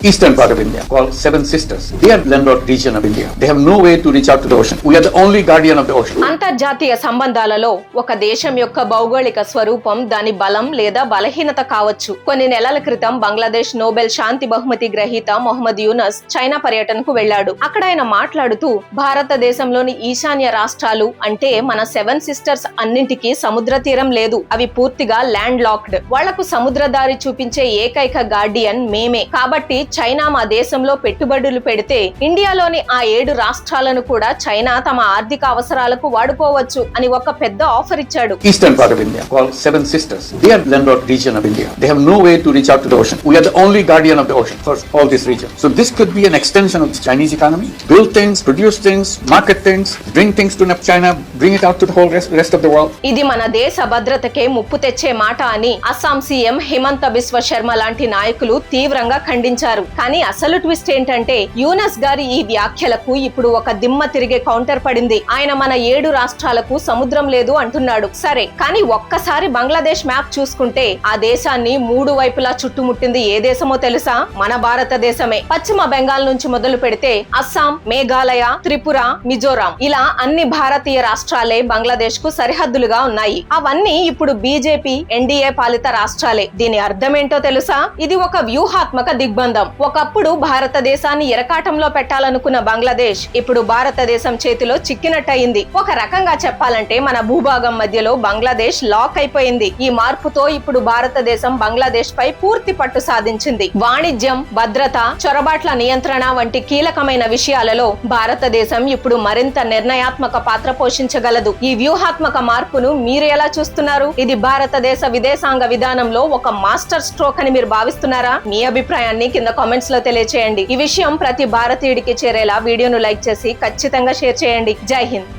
eastern part of India called Seven Sisters. They are landlocked region of India. They have no way to reach out to the ocean. We are the only guardian of the ocean. అంతర్జాతీయ సంబంధాలలో ఒక దేశం యొక్క భౌగోళిక స్వరూపం దాని బలం లేదా బలహీనత కావచ్చు. కొన్ని నెలల క్రితం బంగ్లాదేశ్ నోబెల్ శాంతి బహుమతి గ్రహీత మొహమ్మద్ యూనస్ చైనా పర్యటనకు వెళ్లాడు. అక్కడ ఆయన మాట్లాడుతూ భారతదేశంలోని ఈశాన్య రాష్ట్రాలు అంటే మన సెవెన్ సిస్టర్స్ అన్నింటికీ సముద్ర తీరం లేదు. అవి పూర్తిగా ల్యాండ్ లాక్డ్. వాళ్లకు సముద్ర దారి చూపించే ఏకైక గార్డియన్ మేమే. కాబట్టి చైనా మా దేశంలో పెట్టుబడులు పెడితే ఇండియాలోని ఆ 7 రాష్ట్రాలను కూడా చైనా తమ ఆర్థిక అవసరాలకు వాడుకోవచ్చు అని ఒక పెద్ద ఆఫర్ ఇచ్చాడు. Eastern part of India called Seven Sisters. They are landlocked region of India. They have no way to reach out to the ocean. We are the only guardian of the ocean for all this region. So this could be an extension of the Chinese economy. Build things, produce things, market things, bring things to China, bring it out to the whole rest of the world. ఇది మన దేశ భద్రతకే ముప్పు తెచ్చే మాట అని Assam CM Himanta Biswa Sharma లాంటి నాయకులు తీవ్రంగా ఖండించారు. కానీ అసలు ట్విస్ట్ ఏంటంటే యూనస్ గారి ఈ వ్యాఖ్యలకు ఇప్పుడు ఒక దిమ్మ తిరిగే కౌంటర్ పడింది. ఆయన మన 7 రాష్ట్రాలకు సముద్రం లేదు అంటున్నాడు. సరే, కానీ ఒక్కసారి బంగ్లాదేశ్ మ్యాప్ చూసుకుంటే ఆ దేశాన్ని 3 వైపులా చుట్టుముట్టింది ఏ దేశమో తెలుసా? మన భారతదేశమే. పశ్చిమ బెంగాల్ నుంచి మొదలు పెడితే అస్సాం, మేఘాలయ, త్రిపుర, మిజోరాం ఇలా అన్ని భారతీయ రాష్ట్రాలే బంగ్లాదేశ్ కు సరిహద్దులుగా ఉన్నాయి. అవన్నీ ఇప్పుడు బీజేపీ, ఎన్డీఏ పాలిత రాష్ట్రాలే. దీని అర్థమేంటో తెలుసా? ఇది ఒక వ్యూహాత్మక దిగ్బంధం. ఒకప్పుడు భారతదేశాన్ని ఎరకాటంలో పెట్టాలనుకున్న బంగ్లాదేశ్ ఇప్పుడు భారతదేశం చేతిలో చిక్కినట్టయింది. ఒక రకంగా చెప్పాలంటే మన భూభాగం మధ్యలో బంగ్లాదేశ్ లాక్ అయిపోయింది. ఈ మార్పుతో ఇప్పుడు భారతదేశం బంగ్లాదేశ్ పై పూర్తి పట్టు సాధించింది. వాణిజ్యం, భద్రత, చొరబాట్ల నియంత్రణ వంటి కీలకమైన విషయాలలో భారతదేశం ఇప్పుడు మరింత నిర్ణయాత్మక పాత్ర పోషించగలదు. ఈ వ్యూహాత్మక మార్పును మీరు ఎలా చూస్తున్నారు? ఇది భారతదేశ విదేశాంగ విధానంలో ఒక మాస్టర్ స్ట్రోక్ అని మీరు భావిస్తున్నారా? మీ అభిప్రాయాన్ని కింద కామెంట్స్ లో తెలియచేయండి. ఈ విషయం ప్రతి భారతీయుడికి చేరేలా వీడియోను లైక్ చేసి ఖచ్చితంగా షేర్ చేయండి. జై హింద్.